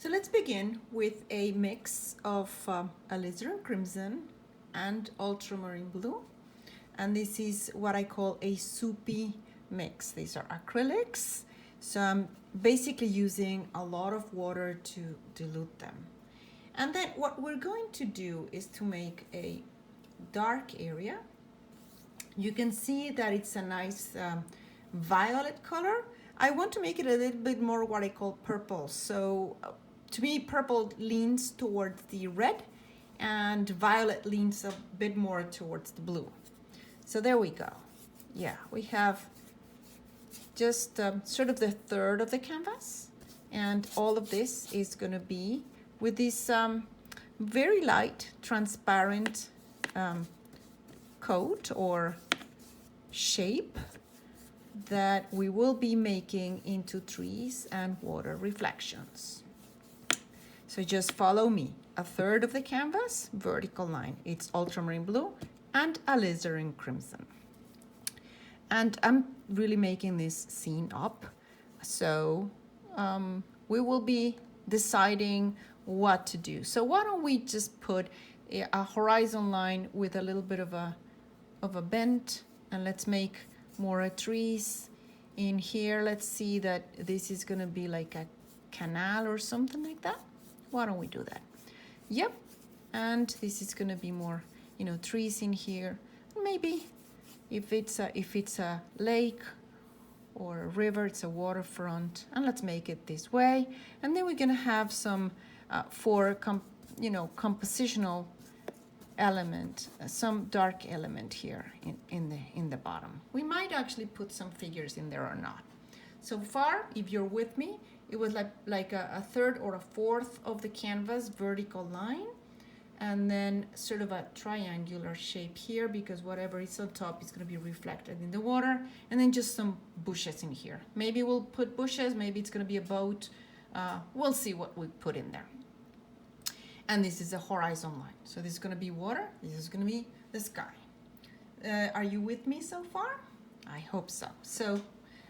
So let's begin with a mix of alizarin crimson and ultramarine blue. And this is what I call a soupy mix. These are acrylics. So I'm basically using a lot of water to dilute them. And then what we're going to do is to make a dark area. You can see that it's a nice violet color. I want to make it a little bit more what I call purple. So to me, purple leans towards the red and violet leans a bit more towards the blue. So there we go. Yeah, we have just sort of the third of the canvas. And all of this is going to be with this very light, transparent coat or shape that we will be making into trees and water reflections. So just follow me. A third of the canvas, vertical line. It's ultramarine blue and alizarin crimson. And I'm really making this scene up. So we will be deciding what to do. So why don't we just put a horizon line with a little bit of a bend, and let's make more trees in here. Let's see that this is going to be like a canal or something like that. Why don't we do that? Yep. And this is going to be more, trees in here. Maybe if it's a lake or a river, it's a waterfront, and let's make it this way. And then we're going to have some compositional element, some dark element here in the bottom. We might actually put some figures in there or not. So far, if you're with me, it was like a third or a fourth of the canvas vertical line, and then sort of a triangular shape here, because whatever is on top is going to be reflected in the water, and then just some bushes in here. Maybe we'll put bushes, maybe it's going to be a boat. We'll see what we put in there. And this is a horizon line. So this is going to be water. This is going to be the sky. Are you with me so far? I hope so. So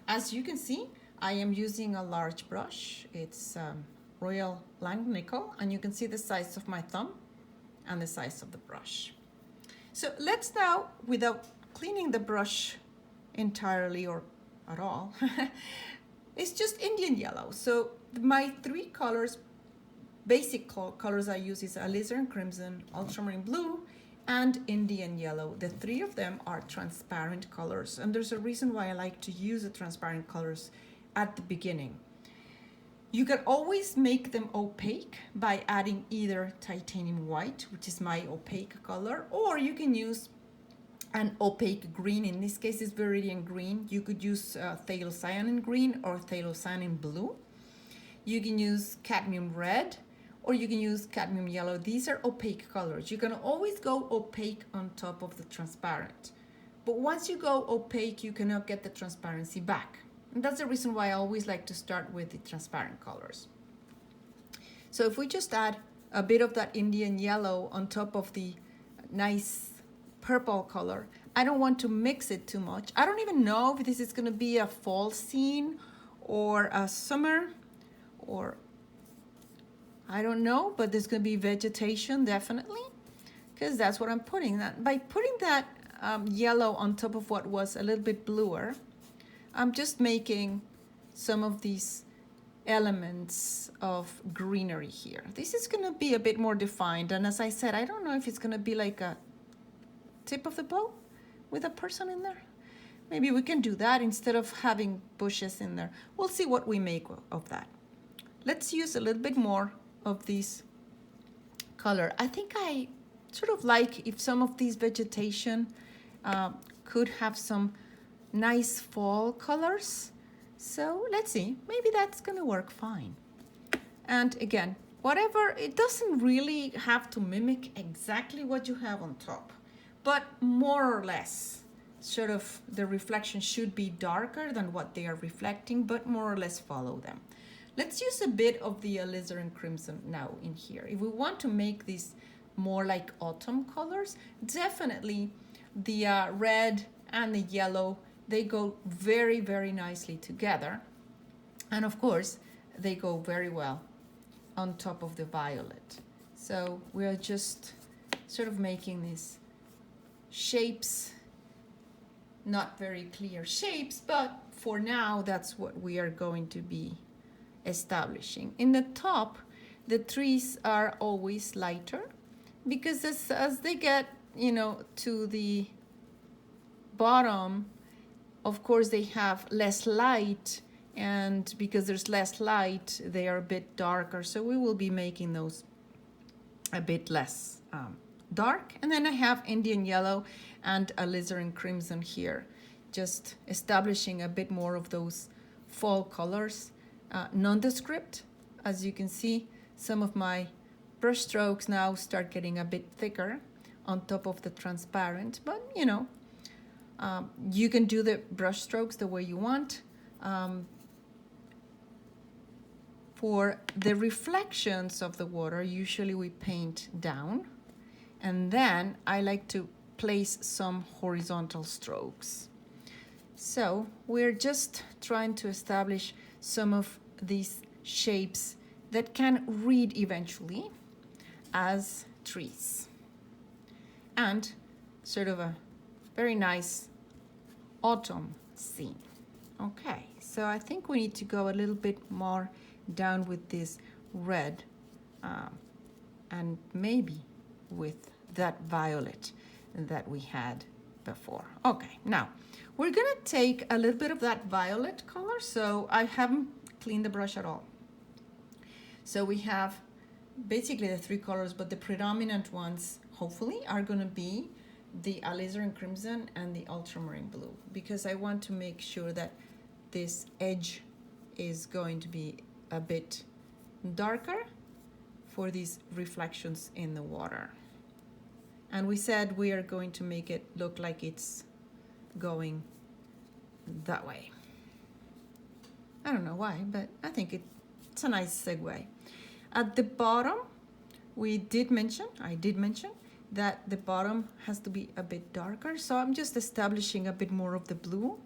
as you can see, I am using a large brush. It's Royal Langnickel, and you can see the size of my thumb and the size of the brush. So let's now, without cleaning the brush entirely or at all, it's just Indian yellow. So my three colors, basic colors I use is alizarin crimson, ultramarine blue, and Indian yellow. The three of them are transparent colors, and there's a reason why I like to use the transparent colors at the beginning. You can always make them opaque by adding either titanium white, which is my opaque color, or you can use an opaque green. In this case, it's Viridian green. You could use thiocyanin green or thiocyanin blue. You can use cadmium red, or you can use cadmium yellow. These are opaque colors. You can always go opaque on top of the transparent. But once you go opaque, you cannot get the transparency back. And that's the reason why I always like to start with the transparent colors. So if we just add a bit of that Indian yellow on top of the nice purple color, I don't want to mix it too much. I don't even know if this is going to be a fall scene or a summer, or I don't know, but there's going to be vegetation definitely, because that's what I'm putting. By putting that yellow on top of what was a little bit bluer, I'm just making some of these elements of greenery here. This is going to be a bit more defined, and as I said, I don't know if it's going to be like a tip of the bow with a person in there. Maybe we can do that instead of having bushes in there. We'll see what we make of that. Let's use a little bit more of this color. I think I sort of like if some of these vegetation could have some nice fall colors. So let's see, maybe that's gonna work fine. And again, whatever, it doesn't really have to mimic exactly what you have on top, but more or less, sort of the reflection should be darker than what they are reflecting, but more or less follow them. Let's use a bit of the alizarin crimson now in here. If we want to make these more like autumn colors, definitely the red and the yellow, they go very, very nicely together. And of course, they go very well on top of the violet. So we are just sort of making these shapes, not very clear shapes, but for now that's what we are going to be establishing. In the top, the trees are always lighter because as they get, you know, to the bottom, of course they have less light, and because there's less light, they are a bit darker. So we will be making those a bit less dark. And then I have Indian yellow and alizarin crimson here, just establishing a bit more of those fall colors. Nondescript, as you can see, some of my brush strokes now start getting a bit thicker on top of the transparent, but you know, you can do the brush strokes the way you want. For the reflections of the water, usually we paint down, and then I like to place some horizontal strokes. So we're just trying to establish some of these shapes that can read eventually as trees, and sort of a very nice autumn scene. Okay, so I think we need to go a little bit more down with this red and maybe with that violet that we had before. Okay, now we're gonna take a little bit of that violet color. So I haven't cleaned the brush at all. So we have basically the three colors, but the predominant ones hopefully are gonna be the alizarin crimson and the ultramarine blue, because I want to make sure that this edge is going to be a bit darker for these reflections in the water. And we said we are going to make it look like it's going that way. I don't know why, but I think it's a nice segue. At the bottom, I did mention that the bottom has to be a bit darker. So I'm just establishing a bit more of the blue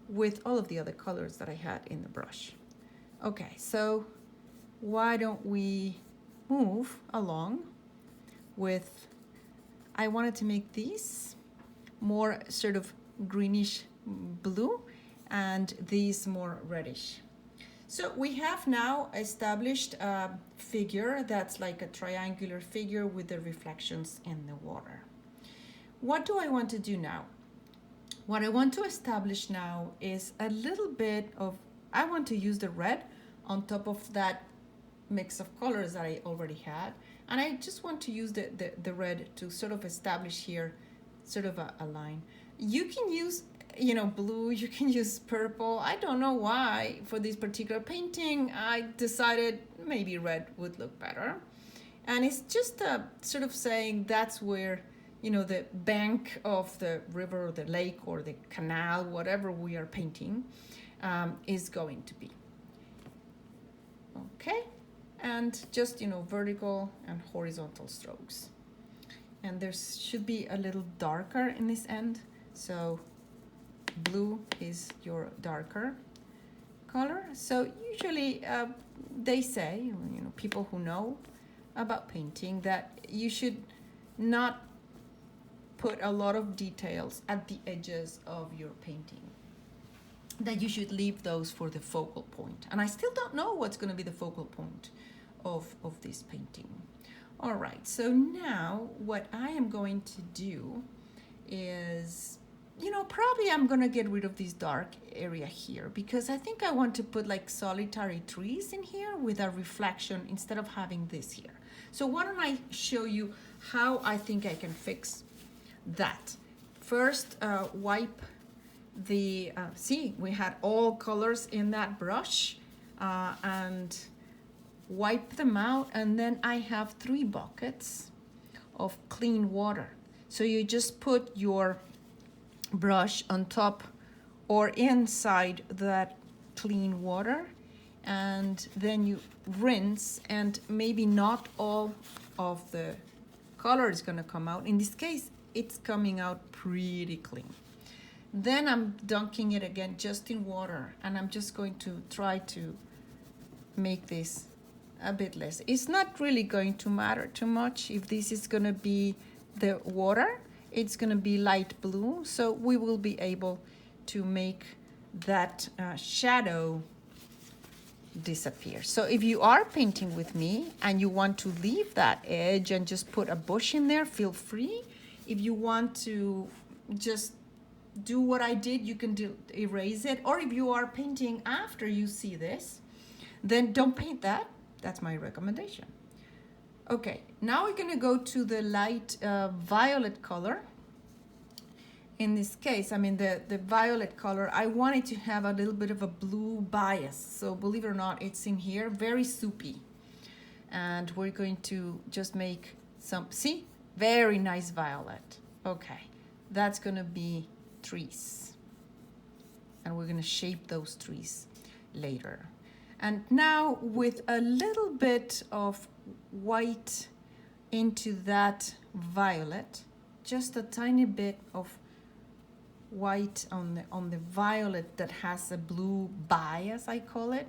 with all of the other colors that I had in the brush. Okay, so why don't we move along with, I wanted to make these more sort of greenish blue and these more reddish. So we have now established a figure that's like a triangular figure with the reflections in the water. What do I want to do now? What I want to establish now is a little bit of, I want to use the red on top of that mix of colors that I already had. And I just want to use the red to sort of establish here sort of a line. You can use, you know, blue, you can use purple. I don't know why for this particular painting I decided maybe red would look better. And it's just sort of saying that's where, you know, the bank of the river or the lake or the canal, whatever we are painting, is going to be. Okay, and just, you know, vertical and horizontal strokes. And there should be a little darker in this end. So blue is your darker color. So usually they say, you know, people who know about painting, that you should not put a lot of details at the edges of your painting, that you should leave those for the focal point. And I still don't know what's going to be the focal point of this painting. All right, so now what I am going to do is, you know, probably I'm going to get rid of this dark area here, because I think I want to put like solitary trees in here with a reflection instead of having this here. So why don't I show you how I think I can fix that. First, wipe the, see, we had all colors in that brush, and wipe them out. And then I have 3 buckets of clean water. So you just put your brush on top or inside that clean water, and then you rinse, and maybe not all of the color is going to come out. In this case, it's coming out pretty clean. Then I'm dunking it again just in water, and I'm just going to try to make this a bit less. It's not really going to matter too much if this is going to be the water. It's going to be light blue, so we will be able to make that shadow disappear. So if you are painting with me and you want to leave that edge and just put a bush in there, feel free. If you want to just do what I did, you can erase it. Or if you are painting after you see this, then don't paint that. That's my recommendation. Okay, now we're gonna go to the light violet color. In this case, I mean the violet color, I wanted to have a little bit of a blue bias. So believe it or not, it's in here, very soupy. And we're going to just make some, see, very nice violet. Okay, that's gonna be trees. And we're gonna shape those trees later. And now with a little bit of white into that violet, just a tiny bit of white on the violet that has a blue bias, I call it.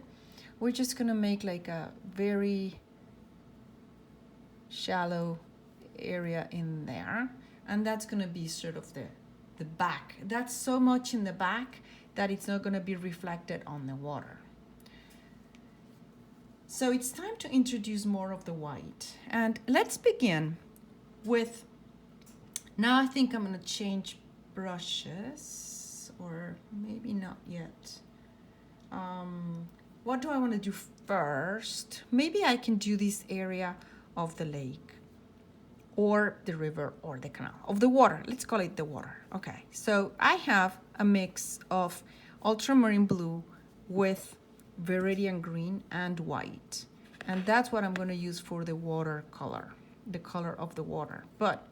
We're just gonna make like a very shallow area in there, and that's gonna be sort of the back. That's so much in the back that it's not gonna be reflected on the water. So it's time to introduce more of the white. And let's begin with, now I think I'm gonna change brushes, or maybe not yet. What do I wanna do first? Maybe I can do this area of the lake, or the river, or the canal, of the water. Let's call it the water. Okay, so I have a mix of ultramarine blue with Viridian green and white, and that's what I'm going to use for the water color, the color of the water. But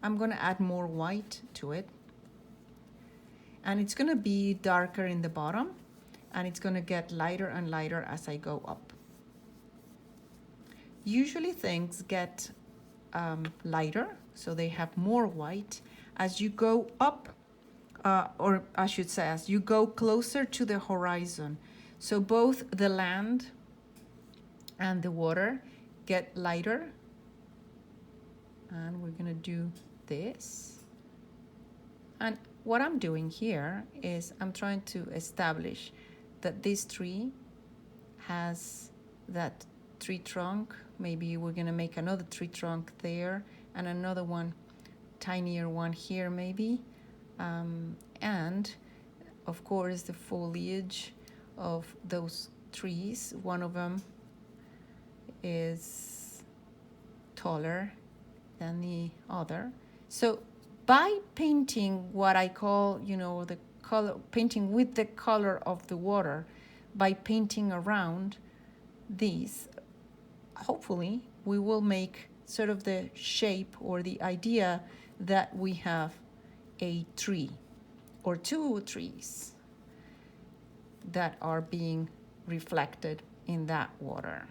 I'm going to add more white to it, and it's going to be darker in the bottom, and it's going to get lighter and lighter as I go up. Usually things get lighter, so they have more white as you go up, or I should say as you go closer to the horizon. So both the land and the water get lighter. And we're gonna do this. And what I'm doing here is I'm trying to establish that this tree has that tree trunk. Maybe we're gonna make another tree trunk there and another one, tinier one here maybe. And of course the foliage of those trees, one of them is taller than the other. So by painting what I call, you know, the color, painting with the color of the water, by painting around these, hopefully we will make sort of the shape or the idea that we have a tree or two trees that are being reflected in that water.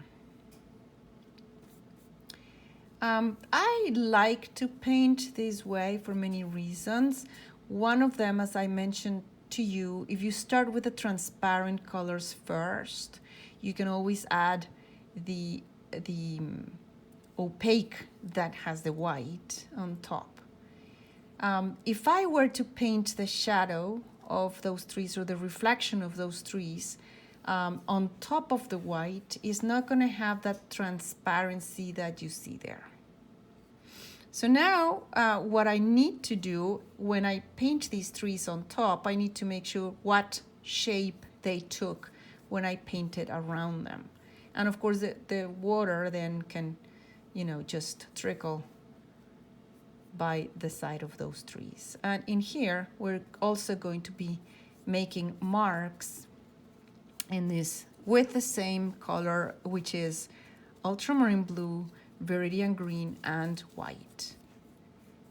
I like to paint this way for many reasons. One of them, as I mentioned to you, if you start with the transparent colors first, you can always add the opaque that has the white on top. If I were to paint the shadow of those trees or the reflection of those trees on top of the white, is not going to have that transparency that you see there. So now what I need to do when I paint these trees on top, I need to make sure what shape they took when I painted around them. And of course the water then can, you know, just trickle by the side of those trees. And in here, we're also going to be making marks in this with the same color, which is ultramarine blue, Viridian green, and white.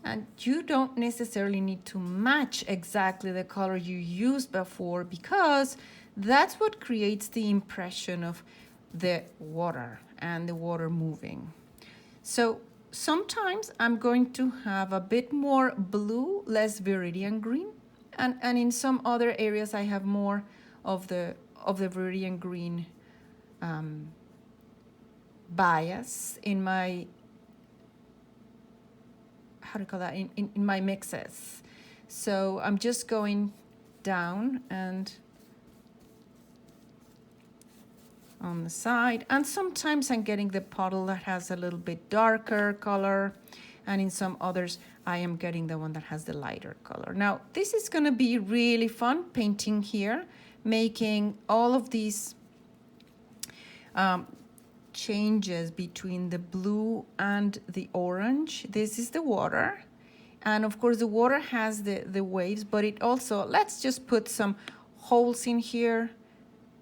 And you don't necessarily need to match exactly the color you used before, because that's what creates the impression of the water and the water moving. So sometimes I'm going to have a bit more blue, less Viridian green, and in some other areas I have more of the Viridian green bias in my, how to call that, in my mixes. So I'm just going down and on the side, and sometimes I'm getting the puddle that has a little bit darker color, and in some others I am getting the one that has the lighter color. Now this is going to be really fun painting here, making all of these changes between the blue and the orange. This is the water, and of course the water has the waves, but it also, let's just put some holes in here,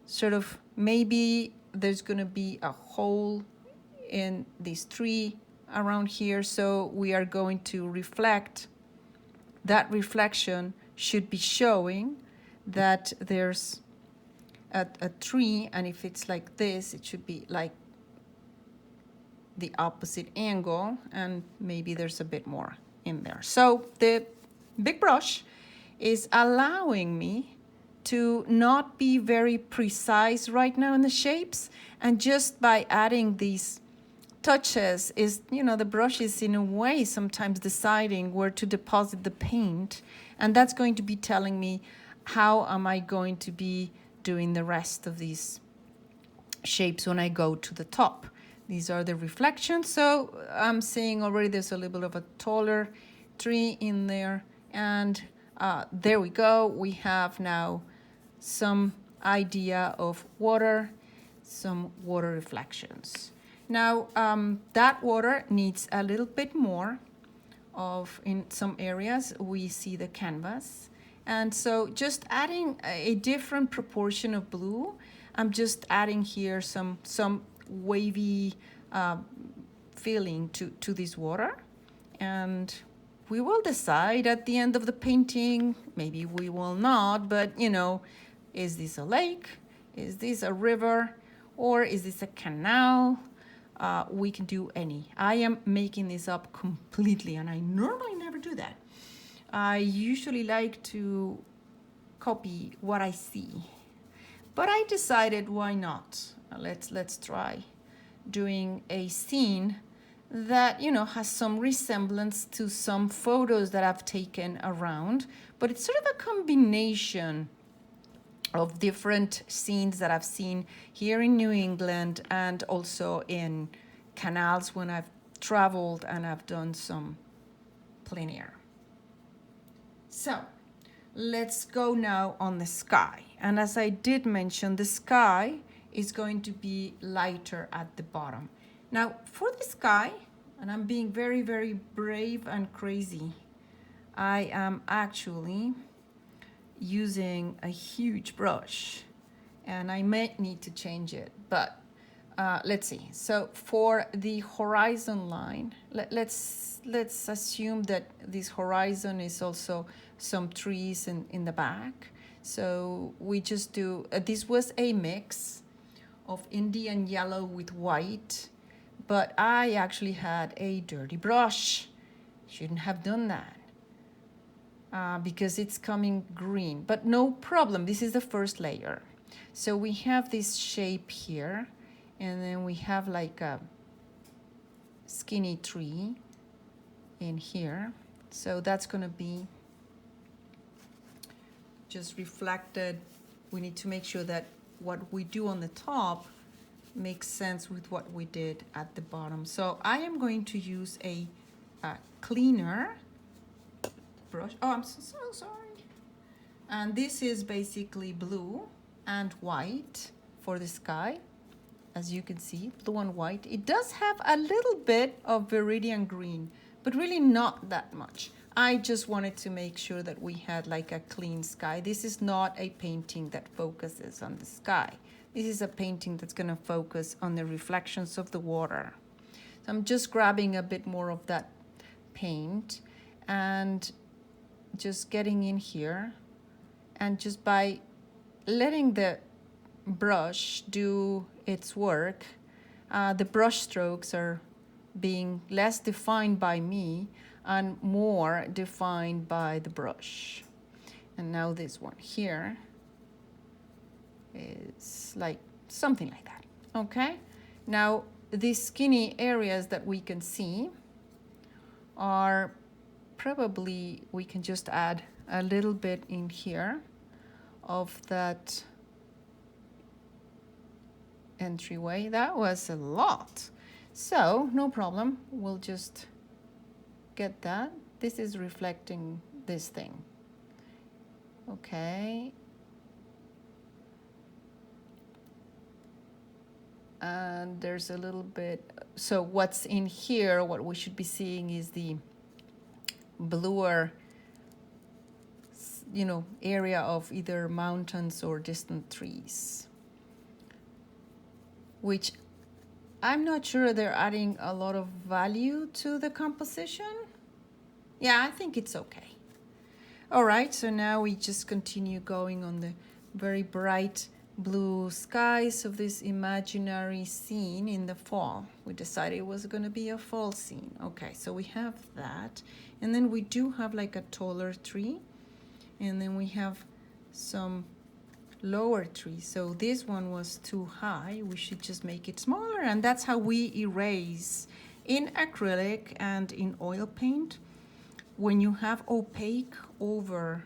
sort of, maybe there's going to be a hole in this tree around here, so we are going to reflect. That reflection should be showing that there's a tree, and if it's like this, it should be like the opposite angle, and maybe there's a bit more in there. So the big brush is allowing me to not be very precise right now in the shapes, and just by adding these touches is, you know, the brush is in a way sometimes deciding where to deposit the paint, and that's going to be telling me how am I going to be doing the rest of these shapes when I go to the top. These are the reflections, so I'm seeing already there's a little bit of a taller tree in there, and there we go. We have now some idea of water, some water reflections. Now that water needs a little bit more of, in some areas we see the canvas, and so just adding a different proportion of blue. I'm just adding here some wavy feeling to this water, and we will decide at the end of the painting, maybe we will not, but you know, is this a lake? Is this a river? Or is this a canal? We can do any. I am making this up completely, and I normally never do that. I usually like to copy what I see, but I decided, why not? Let's try doing a scene that, you know, has some resemblance to some photos that I've taken around, but it's sort of a combination of different scenes that I've seen here in New England and also in canals when I've traveled and I've done some plein air. So let's go now on the sky. And as I did mention, the sky is going to be lighter at the bottom. Now for the sky, and I'm being very, very brave and crazy, I am actually using a huge brush, and I may need to change it, but let's see. So for the horizon line, let's assume that this horizon is also some trees in the back. So we just do, this was a mix of Indian yellow with white, but I actually had a dirty brush. Shouldn't have done that. Because it's coming green, but no problem. This is the first layer. So we have this shape here, and then we have like a skinny tree in here. So that's gonna be just reflected. We need to make sure that what we do on the top makes sense with what we did at the bottom. So I am going to use a cleaner brush. Oh, I'm so sorry. And this is basically blue and white for the sky. As you can see, blue and white. It does have a little bit of Viridian green, but really not that much. I just wanted to make sure that we had like a clean sky. This is not a painting that focuses on the sky. This is a painting that's going to focus on the reflections of the water. So I'm just grabbing a bit more of that paint and just getting in here, and just by letting the brush do its work, the brush strokes are being less defined by me and more defined by the brush. And now this one here is like something like that. Okay, now these skinny areas that we can see are probably, we can just add a little bit in here of that entryway. That was a lot. So no problem, we'll just get that. This is reflecting this thing. Okay. And there's a little bit, so what's in here, what we should be seeing is the bluer, you know, area of either mountains or distant trees, which I'm not sure they're adding a lot of value to the composition. Yeah, I think it's okay. All right, so now we just continue going on the very bright blue skies of this imaginary scene in the fall. We decided it was going to be a fall scene. Okay, so we have that. And then we do have like a taller tree. And then we have some lower trees. So this one was too high. We should just make it smaller. And that's how we erase in acrylic and in oil paint. When you have opaque over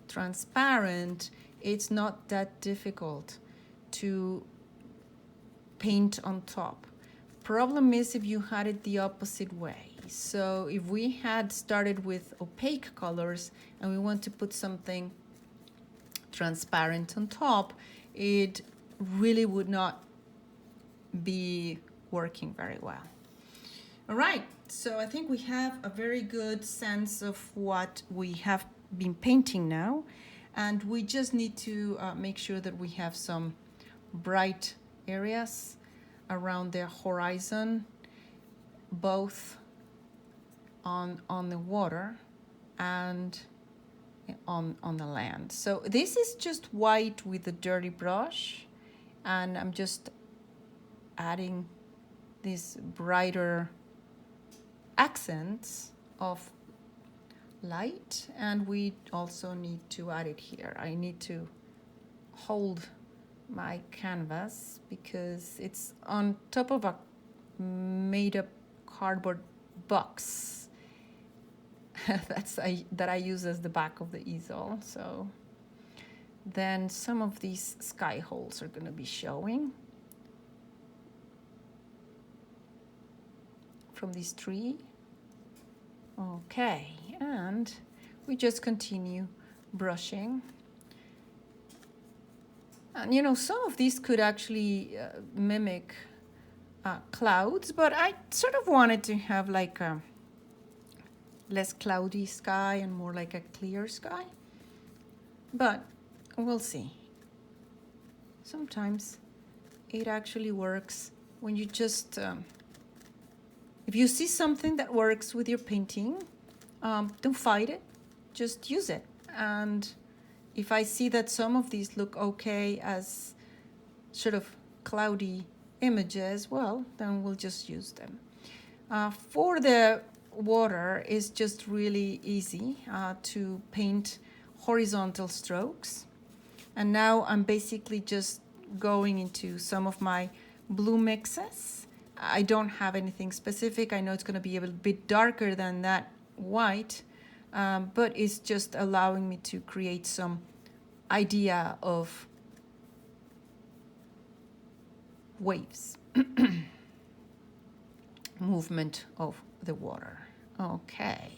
transparent, it's not that difficult to paint on top. Problem is if you had it the opposite way. So if we had started with opaque colors and we want to put something transparent on top, it really would not be working very well. All right, so I think we have a very good sense of what we have been painting now, and we just need to make sure that we have some bright areas around the horizon, both on the water and on the land. So this is just white with a dirty brush, and I'm just adding these brighter accents of light, and we also need to add it here. I need to hold my canvas because it's on top of a made up cardboard box that I use as the back of the easel. So then some of these sky holes are going to be showing from this tree. Okay, and we just continue brushing. And you know, some of these could actually mimic clouds, but I sort of wanted to have like a less cloudy sky and more like a clear sky. But we'll see. Sometimes it actually works when you just, if you see something that works with your painting, don't fight it, just use it. And if I see that some of these look okay as sort of cloudy images, well, then we'll just use them. For the water, it's just really easy to paint horizontal strokes. And now I'm basically just going into some of my blue mixes. I don't have anything specific. I know it's going to be a bit darker than that white, but it's just allowing me to create some idea of waves, movement of the water. Okay.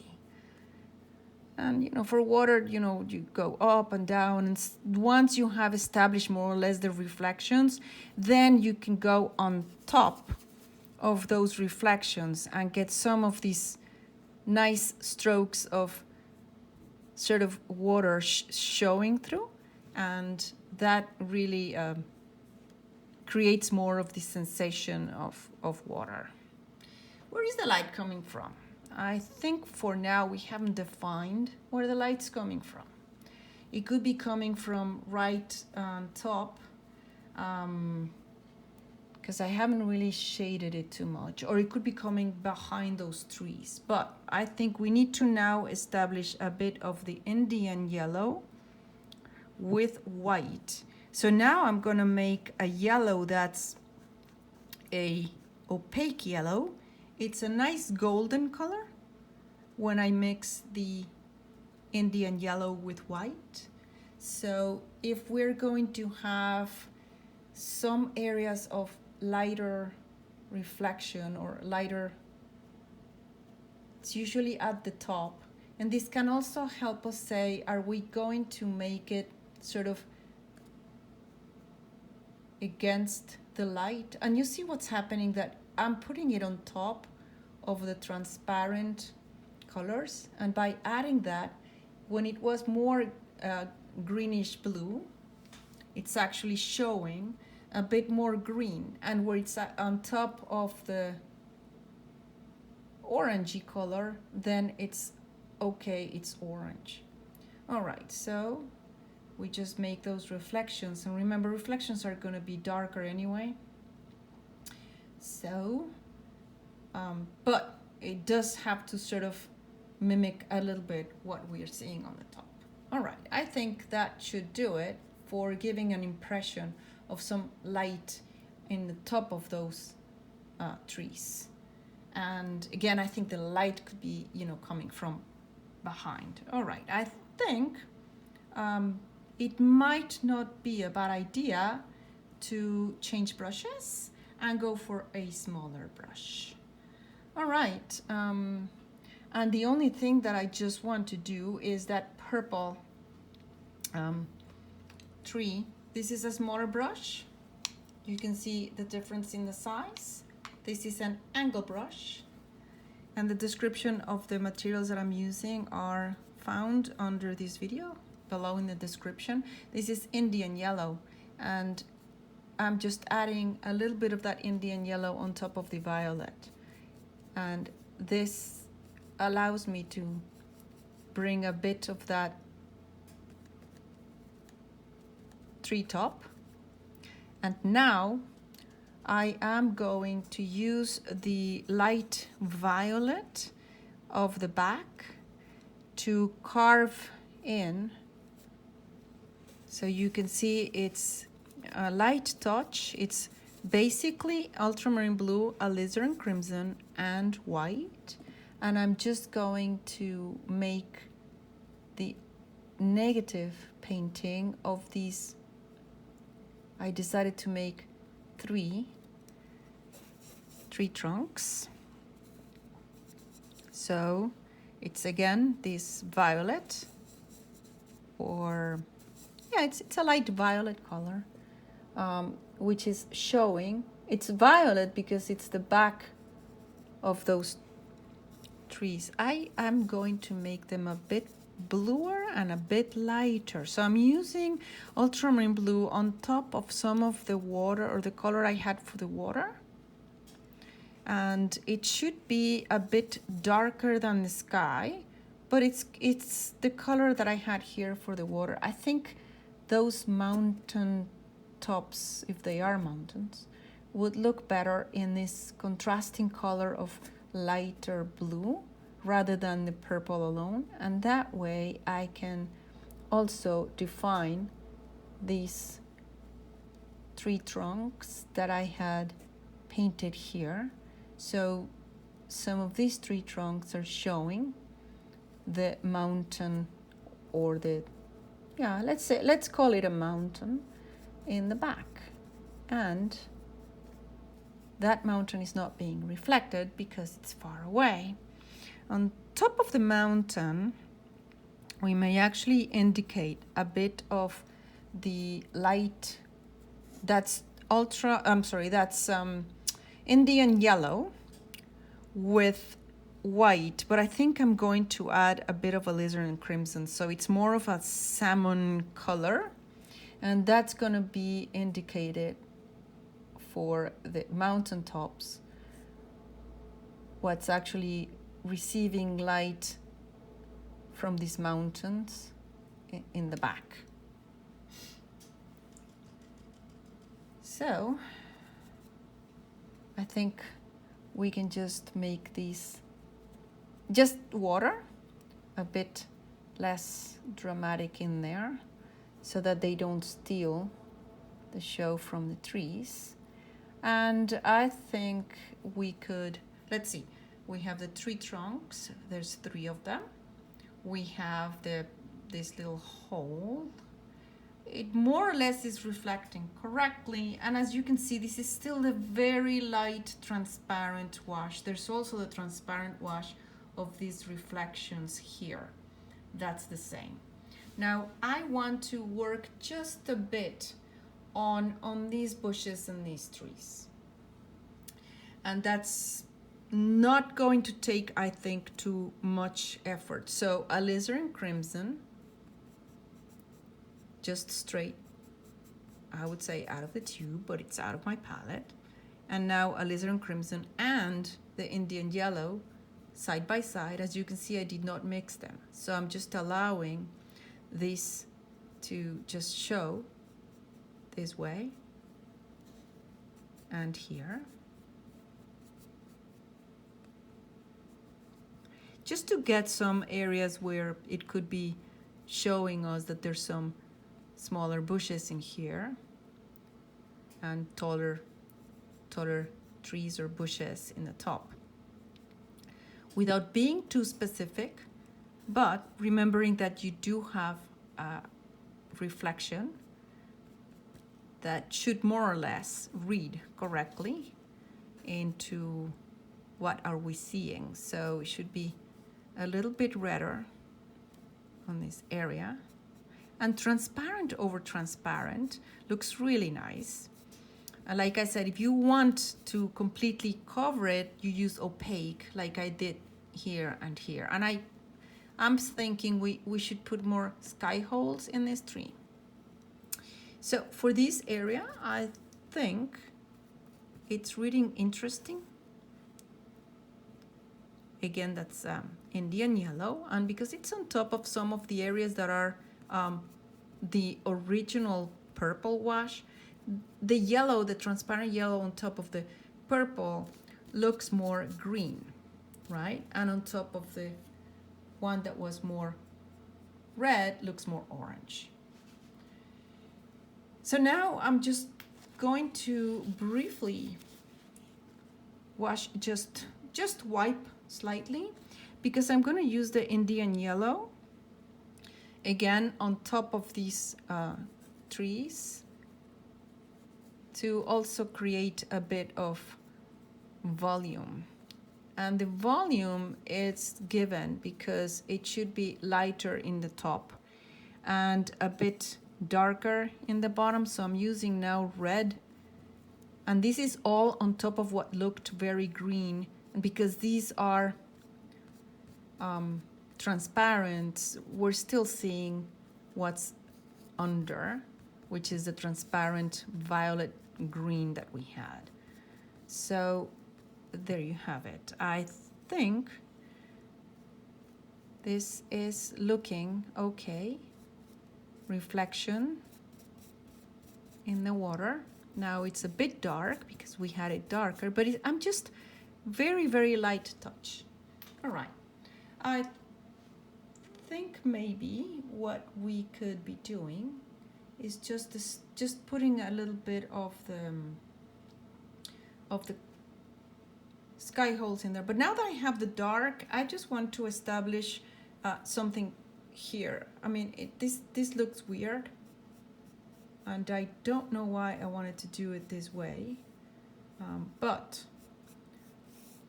And, you know, for water, you know, you go up and down. And once you have established more or less the reflections, then you can go on top of those reflections and get some of these nice strokes of sort of water showing through. And that really creates more of the sensation of water. Where is the light coming from? I think for now we haven't defined where the light's coming from. It could be coming from right on top, because I haven't really shaded it too much, or it could be coming behind those trees. But I think we need to now establish a bit of the Indian yellow with white. So now I'm gonna make a yellow that's a opaque yellow. It's a nice golden color when I mix the Indian yellow with white. So if we're going to have some areas of lighter reflection or lighter, it's usually at the top. And this can also help us say, are we going to make it sort of against the light? And you see what's happening, that I'm putting it on top of the transparent colors. And by adding that, when it was more greenish blue, it's actually showing a bit more green. And where it's on top of the orangey color, then it's okay, it's orange. All right, so we just make those reflections. And remember, reflections are going to be darker anyway. So, but it does have to sort of mimic a little bit what we are seeing on the top. All right, I think that should do it for giving an impression of some light in the top of those trees. And again, I think the light could be, coming from behind. All right, I think it might not be a bad idea to change brushes and go for a smaller brush. All right, and the only thing that I just want to do is that purple tree. This is a smaller brush. You can see the difference in the size. This is an angle brush. And the description of the materials that I'm using are found under this video, below in the description. This is Indian yellow, and I'm just adding a little bit of that Indian yellow on top of the violet. And this allows me to bring a bit of that treetop. And now I am going to use the light violet of the back to carve in. So you can see it's a light touch. It's basically ultramarine blue, alizarin crimson, and white. And I'm just going to make the negative painting of these. I decided to make three trunks. So it's again this violet, or yeah, it's a light violet color, which is showing. It's violet because it's the back of those trees. I am going to make them a bit bluer and a bit lighter. So I'm using ultramarine blue on top of some of the water, or the color I had for the water. And it should be a bit darker than the sky, but it's the color that I had here for the water. I think those mountain tops, if they are mountains, would look better in this contrasting color of lighter blue rather than the purple alone. And that way I can also define these three trunks that I had painted here. So some of these tree trunks are showing the mountain, or the, yeah, let's call it a mountain in the back. And that mountain is not being reflected because it's far away. On top of the mountain, we may actually indicate a bit of the light that's Indian yellow with white, but I think I'm going to add a bit of alizarin crimson, so it's more of a salmon color, and that's going to be indicated for the mountain tops, what's actually receiving light from these mountains in the back. So I think we can just make these just water, a bit less dramatic in there, so that they don't steal the show from the trees. And I think we could, let's see, we have the tree trunks, there's 3 of them. We have this little hole. It more or less is reflecting correctly, and as you can see, this is still a very light transparent wash. There's also the transparent wash of these reflections here. That's the same. Now I want to work just a bit on these bushes and these trees, and that's not going to take, I think, too much effort. So alizarin crimson, just straight, I would say, out of the tube, but it's out of my palette. And now alizarin crimson and the Indian yellow side by side. As you can see, I did not mix them, so I'm just allowing this to just show this way and here, just to get some areas where it could be showing us that there's some smaller bushes in here and taller trees or bushes in the top, without being too specific, but remembering that you do have a reflection that should more or less read correctly into what are we seeing. So it should be a little bit redder on this area, and transparent over transparent looks really nice. And like I said, if you want to completely cover it, you use opaque like I did here and here. And I'm thinking we should put more sky holes in this tree. So for this area, I think it's reading interesting. Again, that's Indian yellow, and because it's on top of some of the areas that are the original purple wash, the yellow, the transparent yellow on top of the purple looks more green, right? And on top of the one that was more red looks more orange. So now I'm just going to briefly wash, just wipe slightly, because I'm going to use the Indian yellow again on top of these trees to also create a bit of volume. And the volume is given because it should be lighter in the top and a bit darker in the bottom. So I'm using now red, and this is all on top of what looked very green. And because these are transparent, we're still seeing what's under, which is the transparent violet green that we had. So there you have it. I think this is looking okay. Reflection in the water. Now it's a bit dark because we had it darker, but I'm just very, very light touch. All right. I think maybe what we could be doing is just putting a little bit of the sky holes in there. But now that I have the dark, I just want to establish something here. I mean, this looks weird, and I don't know why I wanted to do it this way, but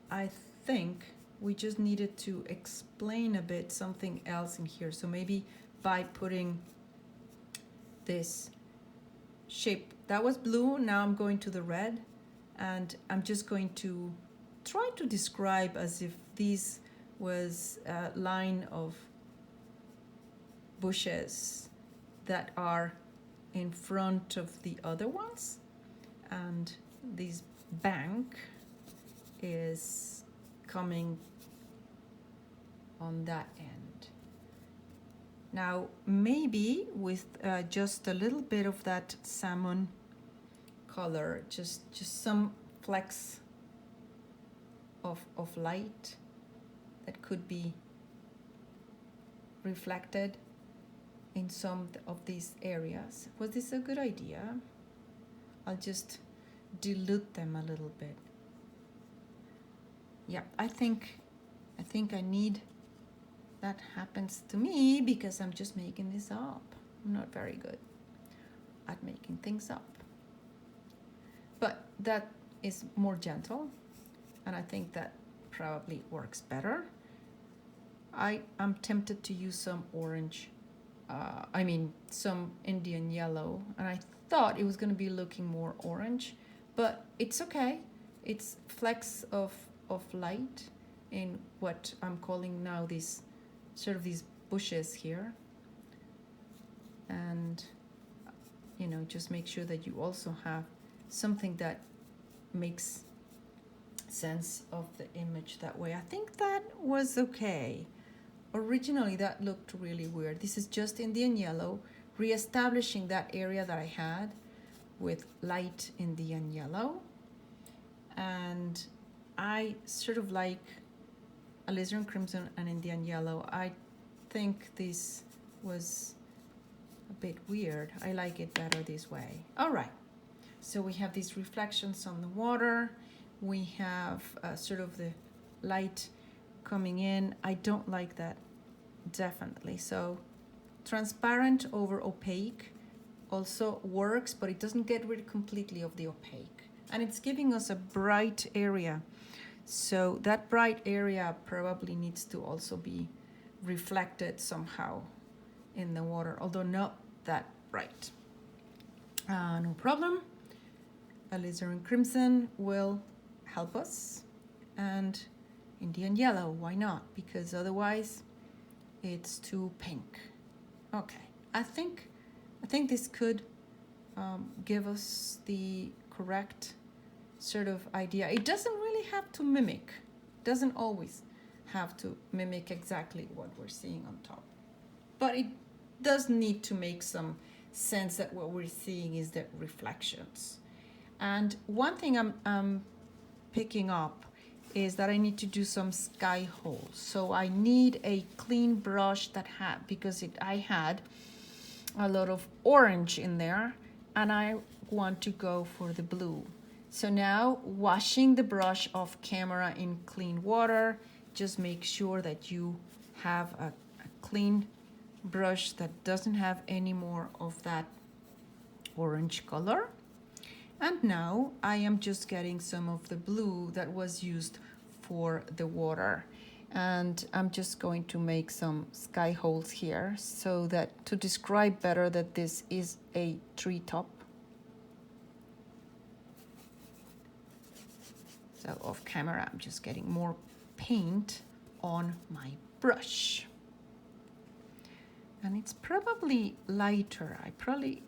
I think we just needed to explain a bit something else in here. So maybe by putting this shape, that was blue, now I'm going to the red, and I'm just going to try to describe as if this was a line of bushes that are in front of the other ones, and this bank is coming on that end. Now maybe with just a little bit of that salmon color, just some flecks of light that could be reflected in some of these areas. Was this a good idea? I'll just dilute them a little bit. Yeah, I think I need, that happens to me because I'm just making this up. I'm not very good at making things up. But that is more gentle, and I think that probably works better. I am tempted to use some orange, some Indian yellow, and I thought it was going to be looking more orange, but it's okay. It's flecks of light in what I'm calling now these these bushes here. And just make sure that you also have something that makes sense of the image that way. I think that was okay. Originally that looked really weird. This is just Indian yellow, reestablishing that area that I had with light Indian yellow. And I sort of like alizarin crimson and Indian yellow. I think this was a bit weird. I like it better this way. All right, so we have these reflections on the water. We have sort of the light coming in. I don't like that, definitely. So transparent over opaque also works, but it doesn't get rid completely of the opaque. And it's giving us a bright area. So that bright area probably needs to also be reflected somehow in the water, although not that bright. No problem. Alizarin crimson will help us, and Indian yellow, why not? Because otherwise it's too pink. Okay, I think this could give us the correct sort of idea. It doesn't really have to mimic, doesn't always have to mimic exactly what we're seeing on top, but it does need to make some sense that what we're seeing is the reflections. And one thing I'm picking up is that I need to do some sky holes. So I need a clean brush that because I had a lot of orange in there, and I want to go for the blue. So now, washing the brush off camera in clean water, just make sure that you have a clean brush that doesn't have any more of that orange color. And now I am just getting some of the blue that was used for the water. And I'm just going to make some sky holes here so that to describe better that this is a treetop. So off camera, I'm just getting more paint on my brush. And it's probably lighter.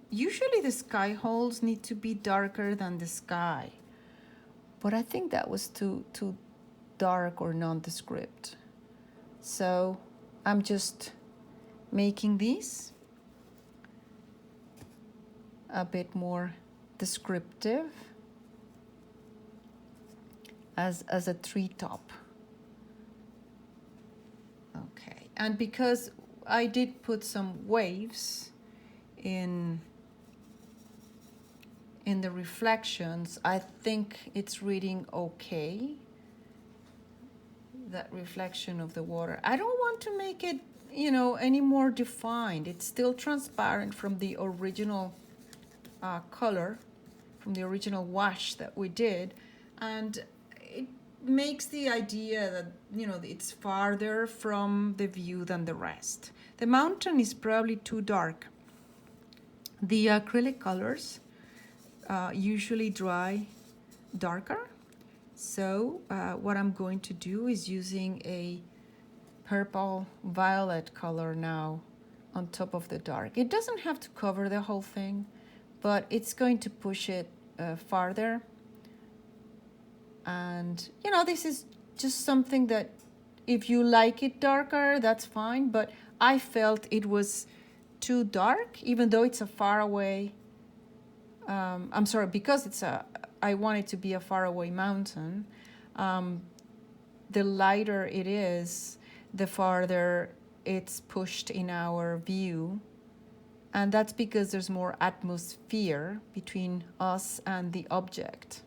Usually the sky holes need to be darker than the sky, but I think that was too dark or nondescript. So I'm just making these a bit more descriptive as a treetop. Okay, and because I did put some waves in the reflections, I think it's reading okay, that reflection of the water. I don't want to make it, any more defined. It's still transparent from the original color, from the original wash that we did, and it makes the idea that, it's farther from the view than the rest. The mountain is probably too dark. The acrylic colors usually dry darker. So what I'm going to do is using a purple violet color now on top of the dark. It doesn't have to cover the whole thing, but it's going to push it farther. And, this is just something that if you like it darker, that's fine. But I felt it was too dark, even though it's a far away. Because I want it to be a faraway mountain. The lighter it is, the farther it's pushed in our view. And that's because there's more atmosphere between us and the object.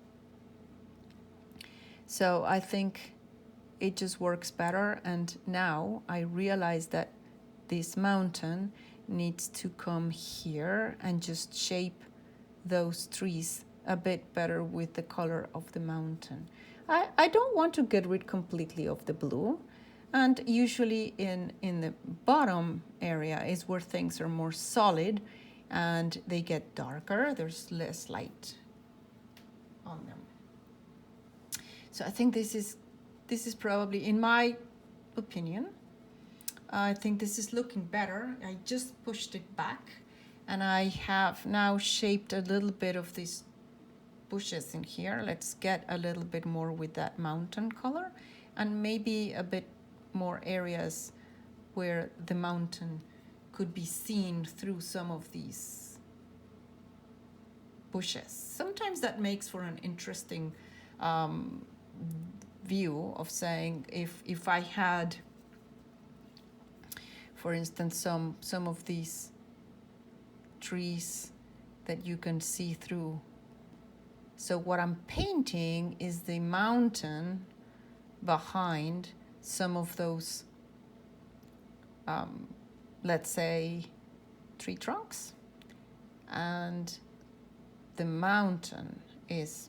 So I think it just works better. And now I realize that this mountain needs to come here and just shape those trees a bit better with the color of the mountain. I don't want to get rid completely of the blue. And usually in the bottom area is where things are more solid and they get darker. There's less light on them. So I think this is probably, in my opinion, I think this is looking better. I just pushed it back and I have now shaped a little bit of these bushes in here. Let's get a little bit more with that mountain color and maybe a bit more areas where the mountain could be seen through some of these bushes. Sometimes that makes for an interesting view of saying, if I had, for instance, some of these trees that you can see through. So what I'm painting is the mountain behind some of those, let's say, tree trunks. And the mountain is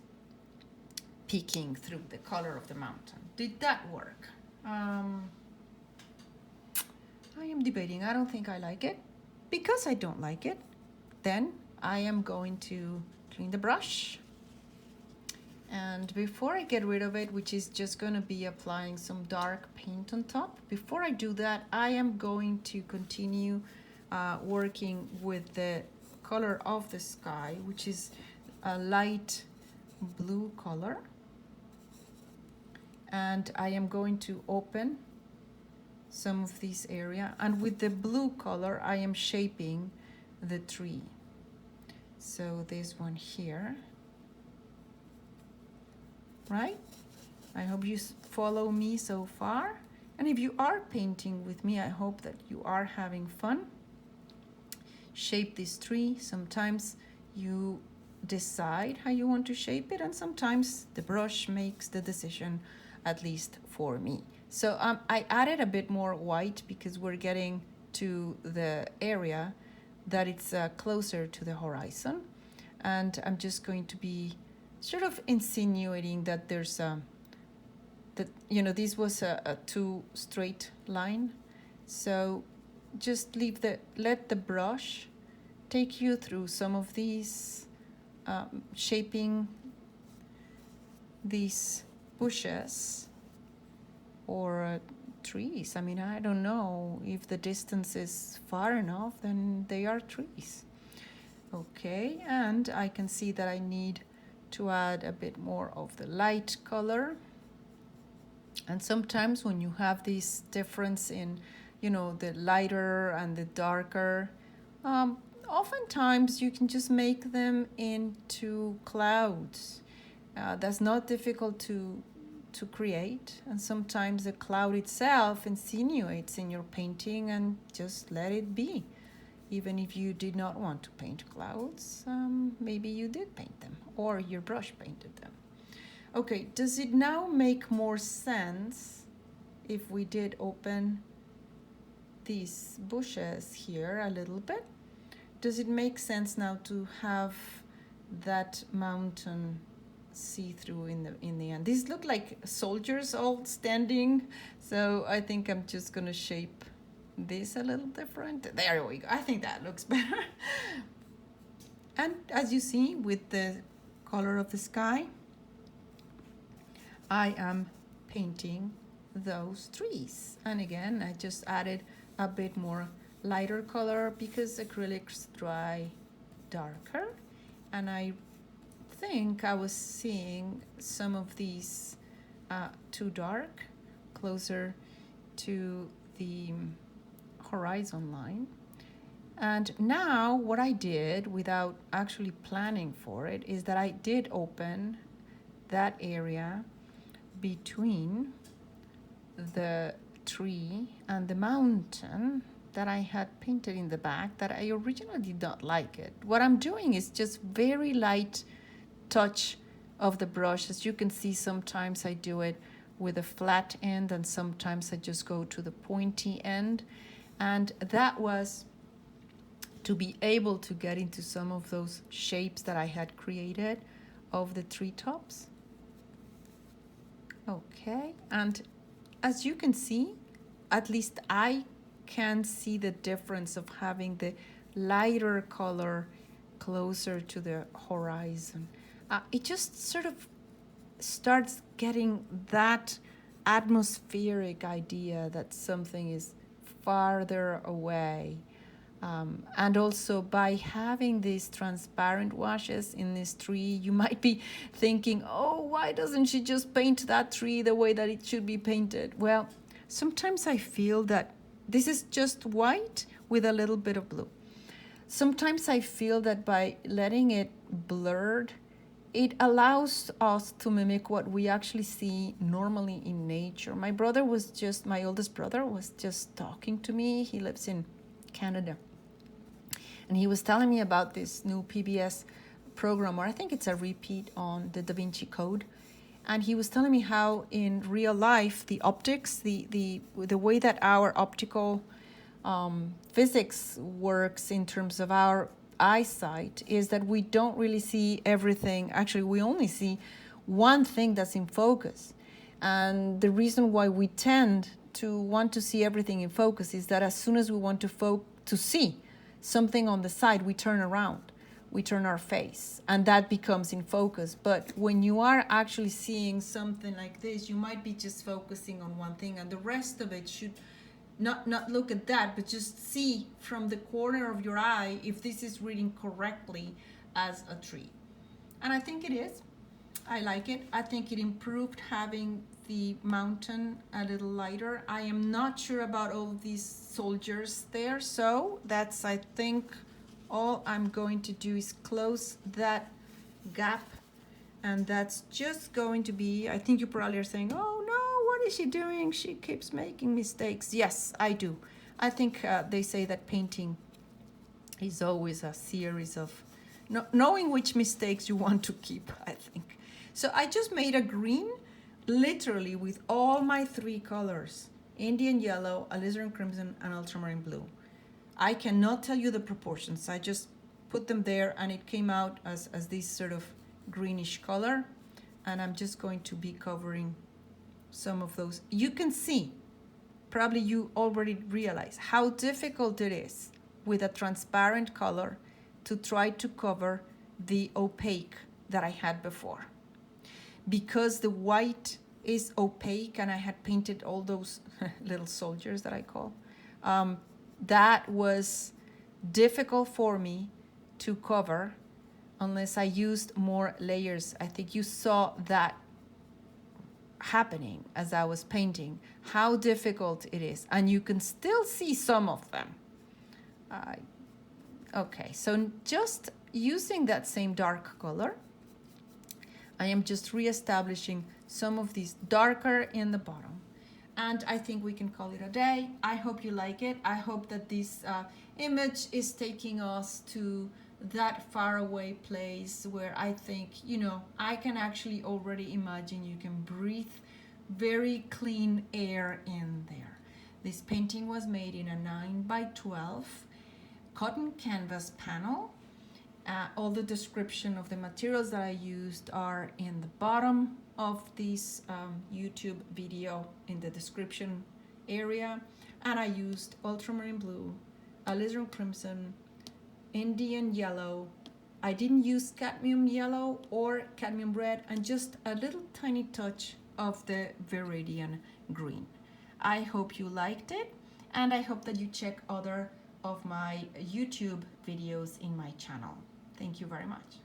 peeking through the color of the mountain. Did that work? I am debating. I don't think I like it. Because I don't like it, then I am going to clean the brush. And before I get rid of it, which is just going to be applying some dark paint on top, before I do that, I am going to continue working with the color of the sky, which is a light blue color. And I am going to open some of this area. And with the blue color, I am shaping the tree. So this one here. Right? I hope you follow me so far. And if you are painting with me, I hope that you are having fun. Shape this tree. Sometimes you decide how you want to shape it, and sometimes the brush makes the decision, at least for me. So I added a bit more white because we're getting to the area that it's closer to the horizon. And I'm just going to be sort of insinuating that there's that, you know, this was a too straight line. So just let the brush take you through some of these, shaping these bushes or trees. I mean, I don't know if the distance is far enough, then they are trees. Okay, and I can see that I need to add a bit more of the light color. And sometimes when you have this difference in, you know, the lighter and the darker, oftentimes you can just make them into clouds. That's not difficult to create, and sometimes the cloud itself insinuates in your painting, and just let it be. Even if you did not want to paint clouds, maybe you did paint them, or your brush painted them. Okay, does it now make more sense if we did open these bushes here a little bit? Does it make sense now to have that mountain see-through in the end? These look like soldiers all standing, so I think I'm just gonna shape this a little different. There we go. I think that looks better. And as you see, with the color of the sky, I am painting those trees. And again, I just added a bit more lighter color because acrylics dry darker. And I think I was seeing some of these too dark, closer to the horizon line. And now what I did, without actually planning for it, is that I did open that area between the tree and the mountain, that I had painted in the back that I originally did not like it. What I'm doing is just very light touch of the brush. As you can see, sometimes I do it with a flat end and sometimes I just go to the pointy end. And that was to be able to get into some of those shapes that I had created of the treetops. Okay, and as you can see, at least I can see the difference of having the lighter color closer to the horizon. It just sort of starts getting that atmospheric idea that something is farther away. And also by having these transparent washes in this tree, you might be thinking, oh, why doesn't she just paint that tree the way that it should be painted? Well, sometimes I feel that this is just white with a little bit of blue. Sometimes I feel that by letting it blurred, it allows us to mimic what we actually see normally in nature. My oldest brother was just talking to me. He lives in Canada. And he was telling me about this new PBS program, or I think it's a repeat on the Da Vinci Code. And he was telling me how in real life, the optics, the way that our optical physics works in terms of our eyesight is that we don't really see everything. Actually, we only see one thing that's in focus. And the reason why we tend to want to see everything in focus is that as soon as we want to see something on the side, we turn around, we turn our face, and that becomes in focus. But when you are actually seeing something like this, you might be just focusing on one thing, and the rest of it should not look at that, but just see from the corner of your eye if this is reading correctly as a tree. And I think it is. I like it. I think it improved having the mountain a little lighter. I am not sure about all these soldiers there, so that's, I think, all I'm going to do is close that gap, and that's just going to be, I think you probably are saying, oh no, what is she doing? She keeps making mistakes. Yes, I do. I think they say that painting is always a series of knowing which mistakes you want to keep, I think. So I just made a green, literally with all my three colors, Indian yellow, alizarin crimson, and ultramarine blue. I cannot tell you the proportions. I just put them there and it came out as this sort of greenish color. And I'm just going to be covering some of those. You can see, probably you already realize how difficult it is with a transparent color to try to cover the opaque that I had before. Because the white is opaque and I had painted all those little soldiers that I call, that was difficult for me to cover unless I used more layers. I think you saw that happening as I was painting, how difficult it is. And you can still see some of them. Okay, so just using that same dark color, I am just reestablishing some of these darker in the bottom. And I think we can call it a day. I hope you like it. I hope that this image is taking us to that faraway place where I think, I can actually already imagine you can breathe very clean air in there. This painting was made in a 9x12 cotton canvas panel. All the description of the materials that I used are in the bottom of this YouTube video in the description area. And I used ultramarine blue, alizarin crimson, Indian yellow. I didn't use cadmium yellow or cadmium red, and just a little tiny touch of the Viridian green. I hope you liked it, and I hope that you check other of my YouTube videos in my channel. Thank you very much.